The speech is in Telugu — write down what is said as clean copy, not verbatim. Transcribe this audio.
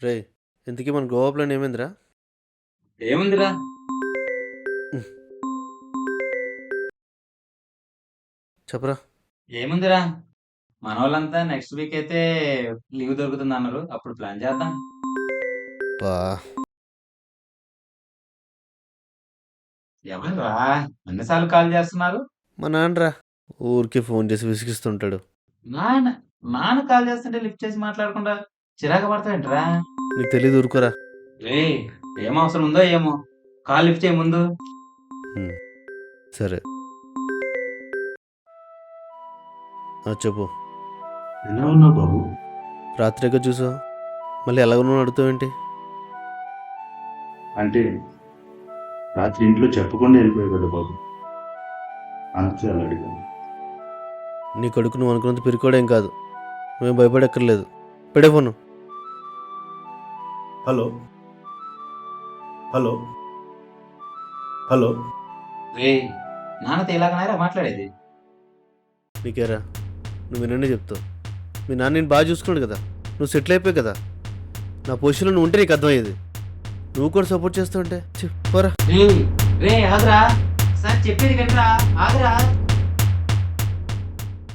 రే ఇంతకీ మన గోవా ప్లాన్ ఏమైందిరా? ఏముందిరా? చెప్పరా. ఏముందిరా? మనోళ్ళంతా నెక్స్ట్ వీక్ అయితే లీవ్ దొరుకుతుంది అన్నారు. అప్పుడు ప్లాన్ చేద్దాం. బా ఎవరురా అన్నిసార్లు కాల్ చేస్తున్నారు? మా నాన్నరా, ఊరికి ఫోన్ చేసి విసిగిస్తుంటాడు. నాన్న నాన్న కాల్ చేస్తుంటే లిఫ్ట్ చేసి మాట్లాడకుండా చిరాకు పడతావేంట్రా? నీకు తెలియదు, ఊరుకోరా. రే, ఏం అవసరం ఉందో ఏమో, కాల్ లిఫ్ట్ చేయ ముందు. ఉమ్, సరే. చెప్పు. ఎలా ఉన్నావు బాబు? రాత్రిగా చూసావు, మళ్ళీ ఎలాగో అడుగుతావేంటి? అంటే రాత్రి ఇంట్లో చెప్పకుండా వెళ్ళిపోయావు కదా బాబు, అందుకే అలా అడిగాను. నీ కొడుకు నువ్వు అనుకున్నంత పిరికోడేం కాదు, నువ్వేం భయపడక్కర్లేదు. పెడే ఫోను. Hello hello hello. రే, నాన్నతో ఇలాగనారా మాట్లాడేది? నీకేరా, నువ్వు వినండి చెప్తావు. మీ నాన్న నేను బాగా చూసుకున్నాడు కదా, నువ్వు సెటిల్ అయిపోయావు కదా. నా పొజిషన్లో నువ్వు ఉంటే నీకు అర్థమయ్యేది. నువ్వు కూడా సపోర్ట్ చేస్తూ ఉంటే చెప్పరా. రే ఆగరా, సార్ చెప్పేది కట్టరా, ఆగరా.